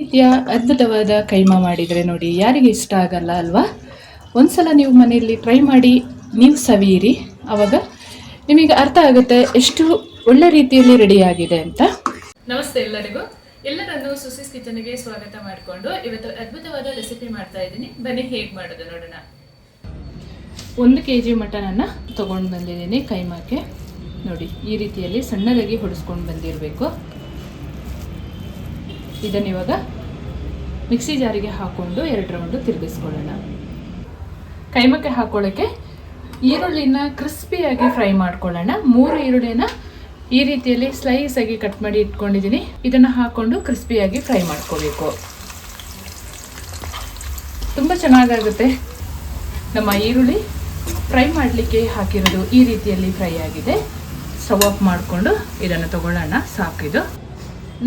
ರೀತಿಯ ಅದ್ಭುತವಾದ ಕೈಮಾ ಮಾಡಿದರೆ ನೋಡಿ ಯಾರಿಗೆ ಇಷ್ಟ ಆಗಲ್ಲ ಅಲ್ವಾ. ಒಂದ್ಸಲ ನೀವು ಮನೆಯಲ್ಲಿ ಟ್ರೈ ಮಾಡಿ ನೀವು ಸವಿಯಿರಿ, ಆವಾಗ ನಿಮಗೆ ಅರ್ಥ ಆಗುತ್ತೆ ಎಷ್ಟು ಒಳ್ಳೆ ರೀತಿಯಲ್ಲಿ ರೆಡಿಯಾಗಿದೆ ಅಂತ. ನಮಸ್ತೆ ಎಲ್ಲರಿಗೂ, ಎಲ್ಲರನ್ನು ಸುಸಿಸ್ ಕಿಚನ್ಗೆ ಸ್ವಾಗತ ಮಾಡಿಕೊಂಡು ಇವತ್ತು ಅದ್ಭುತವಾದ ರೆಸಿಪಿ ಮಾಡ್ತಾ ಇದ್ದೀನಿ. ಬನ್ನಿ ಹೇಗೆ ಮಾಡೋದು ನೋಡೋಣ. 1 kg ಮಟನನ್ನು ತೊಗೊಂಡು ಬಂದಿದ್ದೀನಿ ಕೈಮಾಕ್ಕೆ. ನೋಡಿ ಈ ರೀತಿಯಲ್ಲಿ ಸಣ್ಣದಾಗಿ ಹೊಡಿಸ್ಕೊಂಡು ಬಂದಿರಬೇಕು. ಇದನ್ನು ಇವಾಗ ಮಿಕ್ಸಿ ಜಾರಿಗೆ ಹಾಕ್ಕೊಂಡು 2 ರೌಂಡು ತಿರುಗಿಸ್ಕೊಳ್ಳೋಣ. ಕೈಮಕ್ಕೆ ಹಾಕೊಳ್ಳೋಕ್ಕೆ ಈರುಳ್ಳಿನ ಕ್ರಿಸ್ಪಿಯಾಗಿ ಫ್ರೈ ಮಾಡ್ಕೊಳ್ಳೋಣ. 3 ಈರುಳ್ಳಿನ ಈ ರೀತಿಯಲ್ಲಿ ಸ್ಲೈಸ್ ಆಗಿ ಕಟ್ ಮಾಡಿ ಇಟ್ಕೊಂಡಿದ್ದೀನಿ. ಇದನ್ನು ಹಾಕ್ಕೊಂಡು ಕ್ರಿಸ್ಪಿಯಾಗಿ ಫ್ರೈ ಮಾಡ್ಕೋಬೇಕು. ತುಂಬ ಚೆನ್ನಾಗಾಗುತ್ತೆ. ನಮ್ಮ ಈರುಳ್ಳಿ ಫ್ರೈ ಮಾಡಲಿಕ್ಕೆ ಹಾಕಿರೋದು ಈ ರೀತಿಯಲ್ಲಿ ಫ್ರೈ ಆಗಿದೆ. ಸ್ಟವ್ ಆಫ್ ಮಾಡಿಕೊಂಡು ಇದನ್ನು ತಗೊಳ್ಳೋಣ. ಸಾಕಿದು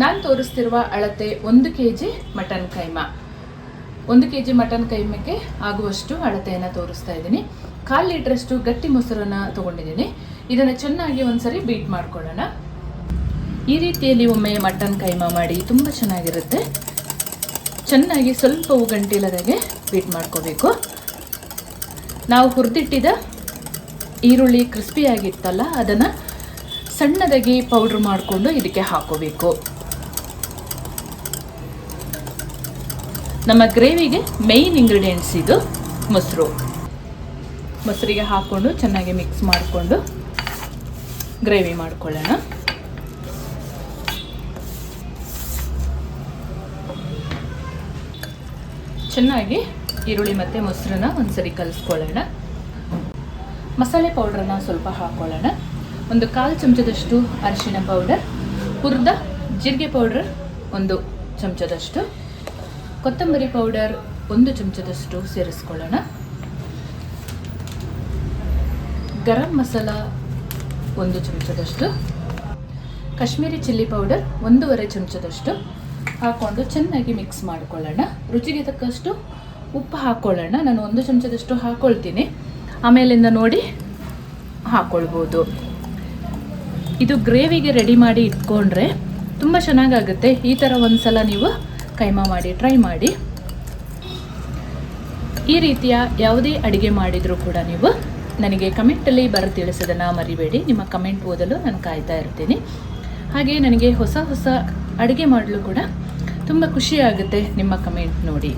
ನಾನು ತೋರಿಸ್ತಿರುವ ಅಳತೆ 1 kg mutton keema. 1 kg mutton ಕೈಮಕ್ಕೆ ಆಗುವಷ್ಟು ಅಳತೆಯನ್ನು ತೋರಿಸ್ತಾ ಇದ್ದೀನಿ. 1/4 ಲೀಟ್ರಷ್ಟು ಗಟ್ಟಿ ಮೊಸರನ್ನು ತೊಗೊಂಡಿದ್ದೀನಿ. ಇದನ್ನು ಚೆನ್ನಾಗಿ ಒಂದ್ಸರಿ ಬೀಟ್ ಮಾಡ್ಕೊಳ್ಳೋಣ. ಈ ರೀತಿಯಲ್ಲಿ ಒಮ್ಮೆ ಮಟನ್ ಕೈಮಾ ಮಾಡಿ, ತುಂಬ ಚೆನ್ನಾಗಿರುತ್ತೆ. ಚೆನ್ನಾಗಿ ಸ್ವಲ್ಪವೂ ಗಂಟಿಲ್ಲದಾಗೆ ಬೀಟ್ ಮಾಡ್ಕೋಬೇಕು. ನಾವು ಹುರಿದಿಟ್ಟಿದ್ದ ಈರುಳ್ಳಿ ಕ್ರಿಸ್ಪಿಯಾಗಿತ್ತಲ್ಲ, ಅದನ್ನು ಸಣ್ಣದಾಗಿ ಪೌಡ್ರ್ ಮಾಡಿಕೊಂಡು ಇದಕ್ಕೆ ಹಾಕೋಬೇಕು. ನಮ್ಮ ಗ್ರೇವಿಗೆ ಮೇಯ್ನ್ ಇಂಗ್ರೀಡಿಯೆಂಟ್ಸ್ ಇದು ಮೊಸರು. ಮೊಸರಿಗೆ ಹಾಕ್ಕೊಂಡು ಚೆನ್ನಾಗಿ ಮಿಕ್ಸ್ ಮಾಡಿಕೊಂಡು ಗ್ರೇವಿ ಮಾಡ್ಕೊಳ್ಳೋಣ. ಚೆನ್ನಾಗಿ ಈರುಳ್ಳಿ ಮತ್ತು ಮೊಸರನ್ನ ಒಂದ್ಸರಿ ಕಲಿಸ್ಕೊಳ್ಳೋಣ. ಮಸಾಲೆ ಪೌಡ್ರನ್ನ ಸ್ವಲ್ಪ ಹಾಕ್ಕೊಳ್ಳೋಣ. 1/4 ಚಮಚದಷ್ಟು ಅರಿಶಿನ ಪೌಡರ್, ಹುರಿದ ಜೀರಿಗೆ ಪೌಡರ್ 1 ಚಮಚದಷ್ಟು, ಕೊತ್ತಂಬರಿ ಪೌಡರ್ 1 ಚಮಚದಷ್ಟು ಸೇರಿಸ್ಕೊಳ್ಳೋಣ. ಗರಂ ಮಸಾಲ 1 ಚಮಚದಷ್ಟು, ಕಾಶ್ಮೀರಿ ಚಿಲ್ಲಿ ಪೌಡರ್ 1.5 ಚಮಚದಷ್ಟು ಹಾಕ್ಕೊಂಡು ಚೆನ್ನಾಗಿ ಮಿಕ್ಸ್ ಮಾಡ್ಕೊಳ್ಳೋಣ. ರುಚಿಗೆ ತಕ್ಕಷ್ಟು ಉಪ್ಪು ಹಾಕ್ಕೊಳ್ಳೋಣ. ನಾನು 1 ಚಮಚದಷ್ಟು ಹಾಕ್ಕೊಳ್ತೀನಿ, ಆಮೇಲಿಂದ ನೋಡಿ ಹಾಕ್ಕೊಳ್ಬೋದು. ಇದು ಗ್ರೇವಿಗೆ ರೆಡಿ ಮಾಡಿ ಇಟ್ಕೊಂಡ್ರೆ ತುಂಬ ಚೆನ್ನಾಗಾಗುತ್ತೆ. ಈ ಥರ ಒಂದ್ಸಲ ನೀವು ಕೈಮಾ ಮಾಡಿ ಟ್ರೈ ಮಾಡಿ. ಈ ರೀತಿಯ ಯಾವುದೇ ಅಡುಗೆ ಮಾಡಿದರೂ ಕೂಡ ನೀವು ನನಗೆ ಕಮೆಂಟಲ್ಲಿ ತಿಳಿಸೋದನ್ನು ಮರಿಬೇಡಿ. ನಿಮ್ಮ ಕಮೆಂಟ್ ಓದಲು ನಾನು ಕಾಯ್ತಾ ಇರ್ತೀನಿ. ಹಾಗೆ ನನಗೆ ಹೊಸ ಹೊಸ ಅಡುಗೆ ಮಾಡಲು ಕೂಡ ತುಂಬ ಖುಷಿಯಾಗುತ್ತೆ ನಿಮ್ಮ ಕಮೆಂಟ್ ನೋಡಿ.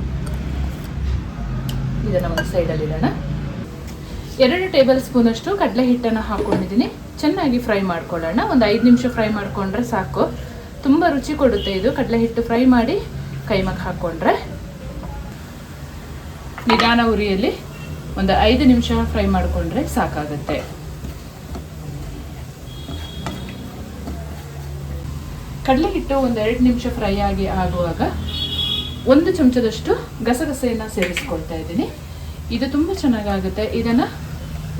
ಇದನ್ನು ಒಂದು ಸೈಡಲ್ಲಿಡೋಣ. 2 ಟೇಬಲ್ ಸ್ಪೂನಷ್ಟು ಕಡಲೆ ಹಿಟ್ಟನ್ನು ಹಾಕ್ಕೊಂಡಿದ್ದೀನಿ. ಚೆನ್ನಾಗಿ ಫ್ರೈ ಮಾಡ್ಕೊಳ್ಳೋಣ. ಒಂದು 5 ನಿಮಿಷ ಫ್ರೈ ಮಾಡಿಕೊಂಡ್ರೆ ಸಾಕು. ತುಂಬ ರುಚಿ ಕೊಡುತ್ತೆ ಇದು. ಕಡಲೆ ಹಿಟ್ಟು ಫ್ರೈ ಮಾಡಿ ಕೈಮಕ್ಕೆ ಹಾಕ್ಕೊಂಡ್ರೆ ನಿಧಾನ ಉರಿಯಲ್ಲಿ ಒಂದು 5 ನಿಮಿಷ ಫ್ರೈ ಮಾಡಿಕೊಂಡ್ರೆ ಸಾಕಾಗುತ್ತೆ. ಕಡಲೆ ಹಿಟ್ಟು ಒಂದು 2 ನಿಮಿಷ ಫ್ರೈ ಆಗುವಾಗ 1 ಚಮಚದಷ್ಟು ಗಸಗಸೆಯನ್ನು ಸೇರಿಸ್ಕೊಳ್ತಾ ಇದ್ದೀನಿ. ಇದು ತುಂಬ ಚೆನ್ನಾಗಾಗುತ್ತೆ. ಇದನ್ನು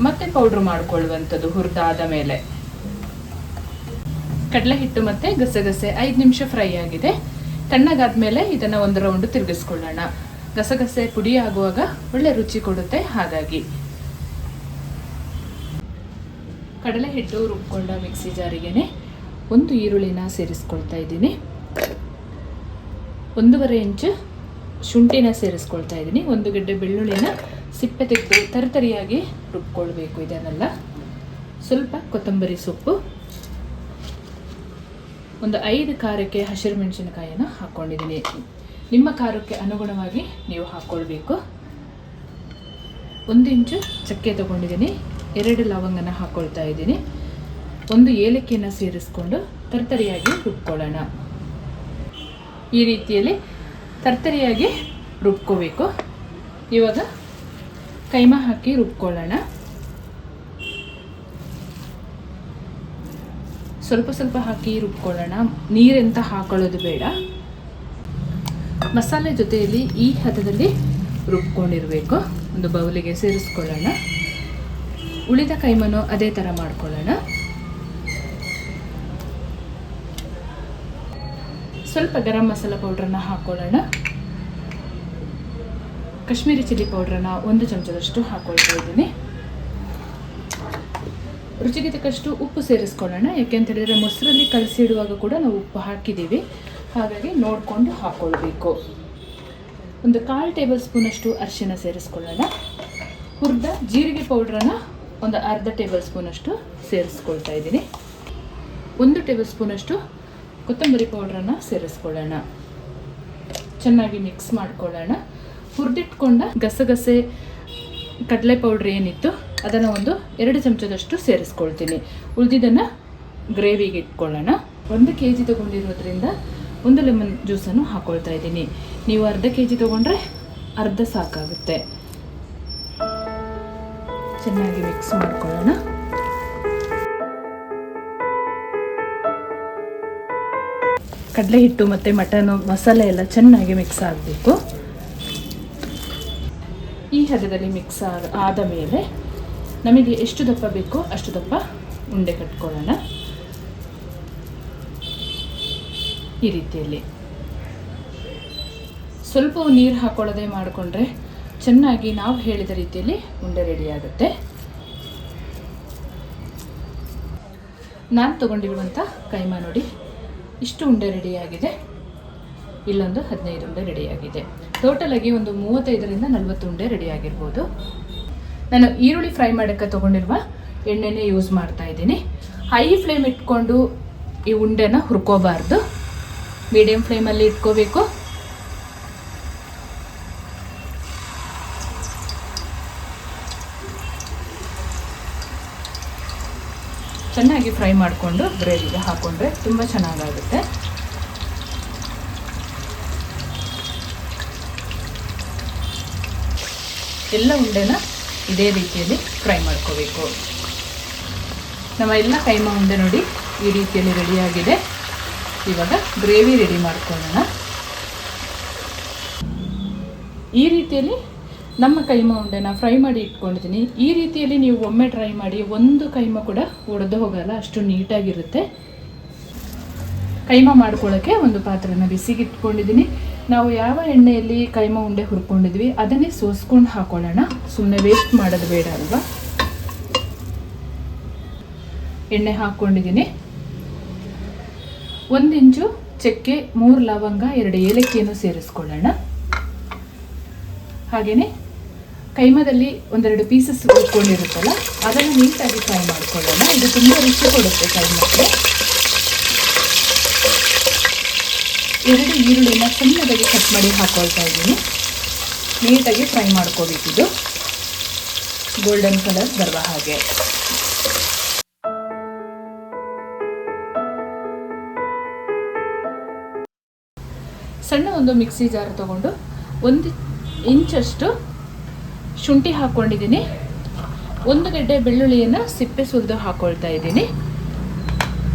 ಮತ್ತೆ ಪೌಡ್ರ್ ಮಾಡಿಕೊಳ್ಳುವಂಥದ್ದು ಹುರಿದಾದ ಮೇಲೆ. ಕಡಲೆ ಹಿಟ್ಟು ಮತ್ತು ಗಸಗಸೆ 5 ನಿಮಿಷ ಫ್ರೈ ಆಗಿದೆ. ತಣ್ಣಗಾದ ಮೇಲೆ ಇದನ್ನು 1 ರೌಂಡ್ ತಿರುಗಿಸ್ಕೊಳ್ಳೋಣ. ಗಸಗಸೆ ಪುಡಿ ಆಗುವಾಗ ಒಳ್ಳೆ ರುಚಿ ಕೊಡುತ್ತೆ. ಹಾಗಾಗಿ ಕಡಲೆ ಹಿಟ್ಟು ರುಬ್ಕೊಂಡ ಮಿಕ್ಸಿ ಜಾರಿಗೆನೆ 1 ಈರುಳ್ಳಿನ ಸೇರಿಸ್ಕೊಳ್ತಾ ಇದ್ದೀನಿ. 1.5 ಇಂಚು ಶುಂಠಿನ ಸೇರಿಸ್ಕೊಳ್ತಾ ಇದ್ದೀನಿ. 1 ಗಡ್ಡೆ ಬೆಳ್ಳುಳ್ಳಿನ ಸಿಪ್ಪೆ ತೆಗೆದು ತರಿತರಿಯಾಗಿ ರುಬ್ಕೊಳ್ಬೇಕು. ಇದನ್ನೆಲ್ಲ ಸ್ವಲ್ಪ ಕೊತ್ತಂಬರಿ ಸೊಪ್ಪು, ಒಂದು 5 ಖಾರಕ್ಕೆ ಹಸಿರು ಮೆಣಸಿನಕಾಯಿಯನ್ನು ಹಾಕ್ಕೊಂಡಿದ್ದೀನಿ. ನಿಮ್ಮ ಖಾರಕ್ಕೆ ಅನುಗುಣವಾಗಿ ನೀವು ಹಾಕ್ಕೊಳ್ಬೇಕು. 1 ಇಂಚು ಚಕ್ಕೆ ತೊಗೊಂಡಿದ್ದೀನಿ. 2 ಲವಂಗನ ಹಾಕ್ಕೊಳ್ತಾ ಇದ್ದೀನಿ. 1 ಏಲಕ್ಕಿಯನ್ನು ಸೇರಿಸ್ಕೊಂಡು ತರ್ತರಿಯಾಗಿ ರುಬ್ಕೊಳ್ಳೋಣ. ಈ ರೀತಿಯಲ್ಲಿ ತರ್ತರಿಯಾಗಿ ರುಬ್ಕೋಬೇಕು. ಇವಾಗ ಕೈಮಾ ಹಾಕಿ ರುಬ್ಕೊಳ್ಳೋಣ. ಸ್ವಲ್ಪ ಸ್ವಲ್ಪ ಹಾಕಿ ರುಬ್ಕೊಳ್ಳೋಣ. ನೀರೆಂತ ಹಾಕೊಳ್ಳೋದು ಬೇಡ. ಮಸಾಲೆ ಜೊತೆಯಲ್ಲಿ ಈ ಹದದಲ್ಲಿ ರುಬ್ಕೊಂಡಿರಬೇಕು. ಒಂದು ಬೌಲಿಗೆ ಸೇರಿಸ್ಕೊಳ್ಳೋಣ. ಉಳಿದ ಕೈಮನ್ನು ಅದೇ ಥರ ಮಾಡ್ಕೊಳ್ಳೋಣ. ಸ್ವಲ್ಪ ಗರಂ ಮಸಾಲ ಪೌಡ್ರನ್ನ ಹಾಕ್ಕೊಳ್ಳೋಣ. ಕಾಶ್ಮೀರಿ ಚಿಲ್ಲಿ ಪೌಡ್ರನ್ನ 1 ಚಮಚದಷ್ಟು ಹಾಕ್ಕೊಳ್ತಾ ಇದ್ದೀನಿ. ರುಚಿಗೆ ತಕ್ಕಷ್ಟು ಉಪ್ಪು ಸೇರಿಸ್ಕೊಳ್ಳೋಣ. ಯಾಕೆಂತ ಹೇಳಿದರೆ ಮೊಸರಲ್ಲಿ ಕಲಸಿಡುವಾಗ ಕೂಡ ನಾವು ಉಪ್ಪು ಹಾಕಿದ್ದೀವಿ. ಹಾಗಾಗಿ ನೋಡಿಕೊಂಡು ಹಾಕ್ಕೊಳ್ಬೇಕು. ಒಂದು 1/4 ಟೇಬಲ್ ಸ್ಪೂನಷ್ಟು ಅರಿಶಿನ ಸೇರಿಸ್ಕೊಳ್ಳೋಣ. ಹುರಿದ ಜೀರಿಗೆ ಪೌಡ್ರನ್ನು ಒಂದು 1/2 ಟೇಬಲ್ ಸ್ಪೂನಷ್ಟು ಸೇರಿಸ್ಕೊಳ್ತಾ ಇದ್ದೀನಿ. 1 ಟೇಬಲ್ ಸ್ಪೂನಷ್ಟು ಕೊತ್ತಂಬರಿ ಪೌಡ್ರನ್ನು ಸೇರಿಸ್ಕೊಳ್ಳೋಣ. ಚೆನ್ನಾಗಿ ಮಿಕ್ಸ್ ಮಾಡ್ಕೊಳ್ಳೋಣ. ಹುರಿದಿಟ್ಕೊಂಡ ಗಸಗಸೆ ಕಡಲೆ ಪೌಡ್ರ್ ಏನಿತ್ತು ಅದನ್ನು ಒಂದು 2 ಚಮಚದಷ್ಟು ಸೇರಿಸ್ಕೊಳ್ತೀನಿ. ಉಳಿದಿದ್ದನ್ನು ಗ್ರೇವಿಗೆ ಇಟ್ಕೊಳ್ಳೋಣ. 1 kg ತೊಗೊಂಡಿರೋದ್ರಿಂದ 1 ಲೆಮನ್ ಜ್ಯೂಸನ್ನು ಹಾಕ್ಕೊಳ್ತಾ ಇದ್ದೀನಿ. ನೀವು ಅರ್ಧ kg ತೊಗೊಂಡ್ರೆ ಅರ್ಧ ಸಾಕಾಗುತ್ತೆ. ಚೆನ್ನಾಗಿ ಮಿಕ್ಸ್ ಮಾಡ್ಕೊಳ್ಳೋಣ. ಕಡಲೆ ಹಿಟ್ಟು ಮತ್ತು ಮಟನು ಮಸಾಲೆ ಎಲ್ಲ ಚೆನ್ನಾಗಿ ಮಿಕ್ಸ್ ಆಗಬೇಕು. ಈ ಹದದಲ್ಲಿ ಮಿಕ್ಸ್ ಆದ ಮೇಲೆ ನಮಗೆ ಎಷ್ಟು ದಪ್ಪ ಬೇಕೋ ಅಷ್ಟು ದಪ್ಪ ಉಂಡೆ ಕಟ್ಕೊಳ್ಳೋಣ. ಈ ರೀತಿಯಲ್ಲಿ ಸ್ವಲ್ಪ ನೀರು ಹಾಕೊಳ್ಳೋದೇ ಮಾಡಿಕೊಂಡ್ರೆ ಚೆನ್ನಾಗಿ ನಾವು ಹೇಳಿದ ರೀತಿಯಲ್ಲಿ ಉಂಡೆ ರೆಡಿ ಆಗುತ್ತೆ. ನಾನು ತಗೊಂಡಿರುವಂಥ ಕೈಮಾ ನೋಡಿ, ಇಷ್ಟು ಉಂಡೆ ರೆಡಿಯಾಗಿದೆ. ಇಲ್ಲೊಂದು 15 ಉಂಡೆ ರೆಡಿಯಾಗಿದೆ. ಟೋಟಲಾಗಿ ಒಂದು 35ರಿಂದ 40 ಉಂಡೆ ರೆಡಿಯಾಗಿರ್ಬೋದು. ನಾನು ಈರುಳ್ಳಿ ಫ್ರೈ ಮಾಡೋಕ್ಕೆ ತೊಗೊಂಡಿರುವ ಎಣ್ಣೆನೇ ಯೂಸ್ ಮಾಡ್ತಾ ಇದ್ದೀನಿ. ಹೈ ಫ್ಲೇಮ್ ಇಟ್ಕೊಂಡು ಈ ಉಂಡೆನ ಹುರ್ಕೋಬಾರ್ದು, ಮೀಡಿಯಮ್ ಫ್ಲೇಮಲ್ಲಿ ಇಟ್ಕೋಬೇಕು. ಚೆನ್ನಾಗಿ ಫ್ರೈ ಮಾಡಿಕೊಂಡು ಗ್ರೇವಿಗೆ ಹಾಕೊಂಡ್ರೆ ತುಂಬ ಚೆನ್ನಾಗಾಗುತ್ತೆ. ಎಲ್ಲ ಉಂಡೆನ ಇದೇ ರೀತಿಯಲ್ಲಿ ಫ್ರೈ ಮಾಡ್ಕೋಬೇಕು. ನಮ್ಮ ಎಲ್ಲ ಕೈಮಾ ಉಂಡೆ ನೋಡಿ ಈ ರೀತಿಯಲ್ಲಿ ರೆಡಿಯಾಗಿದೆ. ಇವಾಗ ಗ್ರೇವಿ ರೆಡಿ ಮಾಡ್ಕೊಳ್ಳೋಣ. ಈ ರೀತಿಯಲ್ಲಿ ನಮ್ಮ ಕೈಮಾ ಉಂಡೆನ ಫ್ರೈ ಮಾಡಿ ಇಟ್ಕೊಂಡಿದ್ದೀನಿ. ಈ ರೀತಿಯಲ್ಲಿ ನೀವು ಒಮ್ಮೆ ಟ್ರೈ ಮಾಡಿ, ಒಂದು ಕೈಮಾ ಕೂಡ ಒಡೆದು ಹೋಗಲ್ಲ, ಅಷ್ಟು ನೀಟಾಗಿರುತ್ತೆ. ಕೈಮಾ ಮಾಡ್ಕೊಳ್ಳೋಕ್ಕೆ ಒಂದು ಪಾತ್ರೆನ ಬಿಸಿಗೆ ಇಟ್ಕೊಂಡಿದ್ದೀನಿ. ನಾವು ಯಾವ ಎಣ್ಣೆಯಲ್ಲಿ ಕೈಮಾ ಉಂಡೆ ಹುರ್ಕೊಂಡಿದ್ವಿ ಅದನ್ನೇ ಸೋಸ್ಕೊಂಡು ಹಾಕೊಳ್ಳೋಣ. ಸುಮ್ಮನೆ ವೇಸ್ಟ್ ಮಾಡೋದು ಬೇಡ ಅಲ್ವಾ. ಎಣ್ಣೆ ಹಾಕ್ಕೊಂಡಿದ್ದೀನಿ. 1 ಇಂಚು ಚಕ್ಕೆ, 3 ಲವಂಗ, 2 ಏಲಕ್ಕಿಯನ್ನು ಸೇರಿಸ್ಕೊಳ್ಳೋಣ. ಹಾಗೆಯೇ ಕೈಮಾದಲ್ಲಿ 1-2 ಪೀಸಸ್ ಉಳ್ಕೊಂಡಿರುತ್ತಲ್ಲ ಅದನ್ನು ನೀಟಾಗಿ ಫ್ರೈ ಮಾಡ್ಕೊಳ್ಳೋಣ. ಇದು ತುಂಬ ರುಚಿ ಕೊಡುತ್ತೆ ಕೈಮಾಕ್ಕೆ. 2 ಈರುಳ್ಳಿನ ಸಣ್ಣದಾಗಿ ಕಟ್ ಮಾಡಿ ಹಾಕ್ಕೊಳ್ತಾ ಇದ್ದೀನಿ. ನೀಟಾಗಿ ಫ್ರೈ ಮಾಡ್ಕೋಬೇಕಿದು, ಗೋಲ್ಡನ್ ಕಲರ್ ಬರುವ ಹಾಗೆ. ಸಣ್ಣ ಒಂದು ಮಿಕ್ಸಿ ಜಾರ್ ತಗೊಂಡು 1 ಇಂಚಷ್ಟು ಶುಂಠಿ ಹಾಕ್ಕೊಂಡಿದ್ದೀನಿ. 1 ಗೆಡ್ಡೆ ಬೆಳ್ಳುಳ್ಳಿಯನ್ನು ಸಿಪ್ಪೆ ಸುಲಿದು ಹಾಕ್ಕೊಳ್ತಾ ಇದ್ದೀನಿ.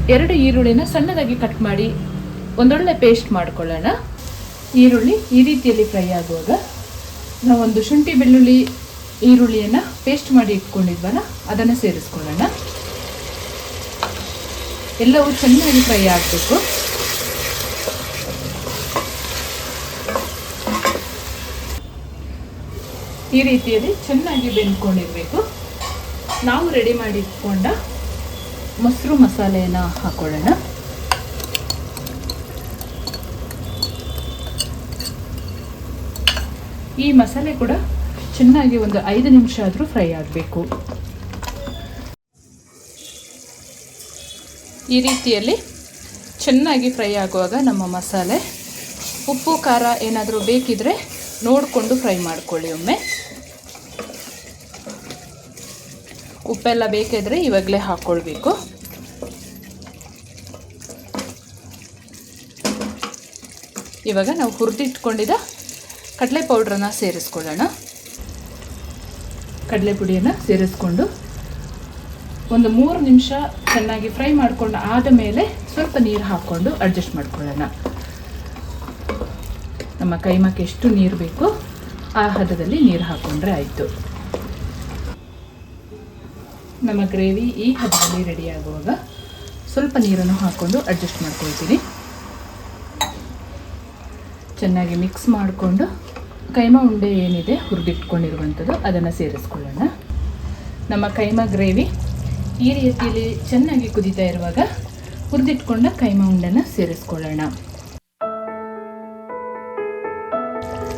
2 ಈರುಳ್ಳಿನ ಸಣ್ಣದಾಗಿ ಕಟ್ ಮಾಡಿ ಒಂದೊಳ್ಳೆ ಪೇಸ್ಟ್ ಮಾಡ್ಕೊಳ್ಳೋಣ. ಈರುಳ್ಳಿ ಈ ರೀತಿಯಲ್ಲಿ ಫ್ರೈ ಆಗುವಾಗ ನಾವೊಂದು ಶುಂಠಿ ಬೆಳ್ಳುಳ್ಳಿ ಈರುಳ್ಳಿಯನ್ನು ಪೇಸ್ಟ್ ಮಾಡಿ ಇಟ್ಕೊಂಡಿದ್ವಲ್ಲ ಅದನ್ನು ಸೇರಿಸ್ಕೊಳ್ಳೋಣ. ಎಲ್ಲವೂ ಚೆನ್ನಾಗಿ ಫ್ರೈ ಆಗಬೇಕು. ಈ ರೀತಿಯಲ್ಲಿ ಚೆನ್ನಾಗಿ ಬೆಂದ್ಕೊಂಡಿರಬೇಕು. ನಾವು ರೆಡಿ ಮಾಡಿ ಇಟ್ಕೊಂಡ ಮೊಸರು ಮಸಾಲೆಯನ್ನು ಹಾಕೊಳ್ಳೋಣ. ಈ ಮಸಾಲೆ ಕೂಡ ಚೆನ್ನಾಗಿ ಒಂದು 5 ನಿಮಿಷ ಆದರೂ ಫ್ರೈ ಆಗಬೇಕು. ಈ ರೀತಿಯಲ್ಲಿ ಚೆನ್ನಾಗಿ ಫ್ರೈ ಆಗುವಾಗ ನಮ್ಮ ಮಸಾಲೆ ಉಪ್ಪು ಖಾರ ಏನಾದರೂ ಬೇಕಿದ್ರೆ ನೋಡಿಕೊಂಡು ಫ್ರೈ ಮಾಡ್ಕೊಳ್ಳಿ. ಒಮ್ಮೆ ಉಪ್ಪೆಲ್ಲ ಬೇಕಿದ್ರೆ ಇವಾಗಲೇ ಹಾಕ್ಕೊಳ್ಬೇಕು. ಇವಾಗ ನಾವು ಹುರಿದಿಟ್ಕೊಂಡಿದ್ದ ಕಡಲೆ ಪೌಡ್ರನ್ನು ಸೇರಿಸ್ಕೊಳ್ಳೋಣ. ಕಡಲೆ ಪುಡಿಯನ್ನು ಸೇರಿಸ್ಕೊಂಡು ಒಂದು 3 ನಿಮಿಷ ಚೆನ್ನಾಗಿ ಫ್ರೈ ಮಾಡ್ಕೊಂಡು ಆದ ಮೇಲೆ ಸ್ವಲ್ಪ ನೀರು ಹಾಕ್ಕೊಂಡು ಅಡ್ಜಸ್ಟ್ ಮಾಡ್ಕೊಳ್ಳೋಣ. ನಮ್ಮ ಕೈಮಾಕ್ಕೆ ಎಷ್ಟು ನೀರು ಬೇಕು ಆ ಹದದಲ್ಲಿ ನೀರು ಹಾಕ್ಕೊಂಡ್ರೆ ಆಯಿತು. ನಮ್ಮ ಗ್ರೇವಿ ಈ ಹದದಲ್ಲಿ ರೆಡಿ ಆಗುವಾಗ ಸ್ವಲ್ಪ ನೀರನ್ನು ಹಾಕ್ಕೊಂಡು ಅಡ್ಜಸ್ಟ್ ಮಾಡ್ಕೊಳ್ತೀನಿ. ಚೆನ್ನಾಗಿ ಮಿಕ್ಸ್ ಮಾಡಿಕೊಂಡು ಕೈಮಾ ಉಂಡೆ ಏನಿದೆ ಹುರಿದಿಟ್ಕೊಂಡಿರುವಂಥದ್ದು ಅದನ್ನು ಸೇರಿಸ್ಕೊಳ್ಳೋಣ. ನಮ್ಮ ಕೈಮಾ ಗ್ರೇವಿ ಈ ರೀತಿಯಲ್ಲಿ ಚೆನ್ನಾಗಿ ಕುದೀತಾ ಇರುವಾಗ ಹುರಿದಿಟ್ಕೊಂಡ ಕೈಮಾ ಉಂಡೆನ ಸೇರಿಸ್ಕೊಳ್ಳೋಣ.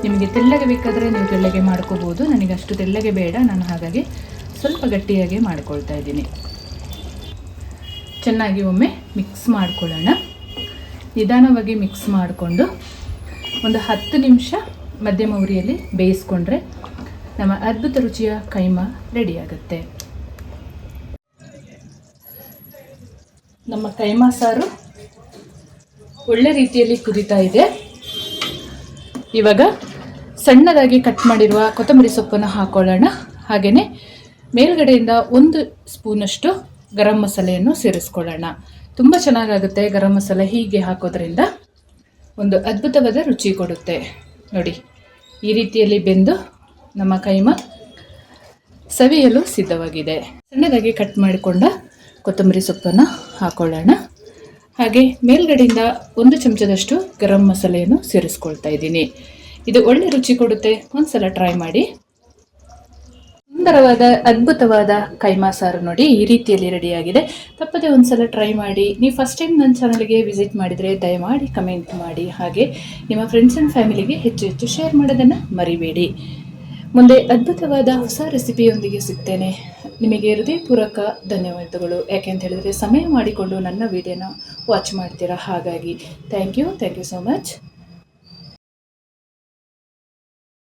ನಿಮಗೆ ತೆಳ್ಳಗೆ ಬೇಕಾದರೆ ನೀವು ತೆಳ್ಳಗೆ ಮಾಡ್ಕೋಬೋದು. ನನಗೆ ಅಷ್ಟು ತೆಳ್ಳಗೆ ಬೇಡ, ನಾನು ಹಾಗಾಗಿ ಸ್ವಲ್ಪ ಗಟ್ಟಿಯಾಗಿ ಮಾಡ್ಕೊಳ್ತಾ ಇದ್ದೀನಿ. ಚೆನ್ನಾಗಿ ಒಮ್ಮೆ ಮಿಕ್ಸ್ ಮಾಡ್ಕೊಳ್ಳೋಣ. ನಿಧಾನವಾಗಿ ಮಿಕ್ಸ್ ಮಾಡಿಕೊಂಡು ಒಂದು 10 ನಿಮಿಷ ಮಧ್ಯಮ ಉರಿಯಲ್ಲಿ ಬೇಯಿಸ್ಕೊಂಡ್ರೆ ನಮ್ಮ ಅದ್ಭುತ ರುಚಿಯ ಕೈಮಾ ರೆಡಿಯಾಗುತ್ತೆ. ನಮ್ಮ ಕೈಮಾ ಸಾರು ಒಳ್ಳೆ ರೀತಿಯಲ್ಲಿ ಕುದೀತಾ ಇದೆ. ಇವಾಗ ಸಣ್ಣದಾಗಿ ಕಟ್ ಮಾಡಿರುವ ಕೊತ್ತಂಬರಿ ಸೊಪ್ಪನ್ನು ಹಾಕೊಳ್ಳೋಣ. ಹಾಗೆಯೇ ಮೇಲ್ಗಡೆಯಿಂದ 1 ಸ್ಪೂನಷ್ಟು ಗರಂ ಮಸಾಲೆಯನ್ನು ಸೇರಿಸ್ಕೊಳ್ಳೋಣ. ತುಂಬ ಚೆನ್ನಾಗಾಗುತ್ತೆ ಗರಂ ಮಸಾಲೆ ಹೀಗೆ ಹಾಕೋದ್ರಿಂದ, ಒಂದು ಅದ್ಭುತವಾದ ರುಚಿ ಕೊಡುತ್ತೆ. ನೋಡಿ, ಈ ರೀತಿಯಲ್ಲಿ ಬೆಂದು ನಮ್ಮ ಕೈಮಾ ಸವಿಯಲು ಸಿದ್ಧವಾಗಿದೆ. ಸಣ್ಣದಾಗಿ ಕಟ್ ಮಾಡಿಕೊಂಡ ಕೊತ್ತಂಬರಿ ಸೊಪ್ಪನ್ನು ಹಾಕೊಳ್ಳೋಣ. ಹಾಗೆ ಮೇಲ್ಗಡೆಯಿಂದ 1 ಚಮಚದಷ್ಟು ಗರಂ ಮಸಾಲೆಯನ್ನು ಸೇರಿಸ್ಕೊಳ್ತಾ ಇದ್ದೀನಿ. ಇದು ಒಳ್ಳೆ ರುಚಿ ಕೊಡುತ್ತೆ, ಒಂದ್ಸಲ ಟ್ರೈ ಮಾಡಿ. ಸುಂದರವಾದ ಅದ್ಭುತವಾದ ಕೈಮಾ ಸಾರು ನೋಡಿ ಈ ರೀತಿಯಲ್ಲಿ ರೆಡಿಯಾಗಿದೆ. ತಪ್ಪದೆ ಒಂದ್ಸಲ ಟ್ರೈ ಮಾಡಿ. ನೀವು ಫಸ್ಟ್ ಟೈಮ್ ನನ್ನ ಚಾನಲ್ಗೆ ವಿಸಿಟ್ ಮಾಡಿದರೆ ದಯಮಾಡಿ ಕಮೆಂಟ್ ಮಾಡಿ. ಹಾಗೆ ನಿಮ್ಮ ಫ್ರೆಂಡ್ಸ್ ಆ್ಯಂಡ್ ಫ್ಯಾಮಿಲಿಗೆ ಹೆಚ್ಚು ಶೇರ್ ಮಾಡೋದನ್ನು ಮರಿಬೇಡಿ. ಮುಂದೆ ಅದ್ಭುತವಾದ ಹೊಸ ರೆಸಿಪಿಯೊಂದಿಗೆ ಸಿಗ್ತೇನೆ. ನಿಮಗೆ ಹೃದಯಪೂರ್ವಕ ಧನ್ಯವಾದಗಳು. ಯಾಕೆಂತ ಹೇಳಿದರೆ ಸಮಯ ಮಾಡಿಕೊಂಡು ನನ್ನ ವಿಡಿಯೋನ ವಾಚ್ ಮಾಡ್ತೀರಾ. ಹಾಗಾಗಿ ಥ್ಯಾಂಕ್ ಯು ಸೋ ಮಚ್.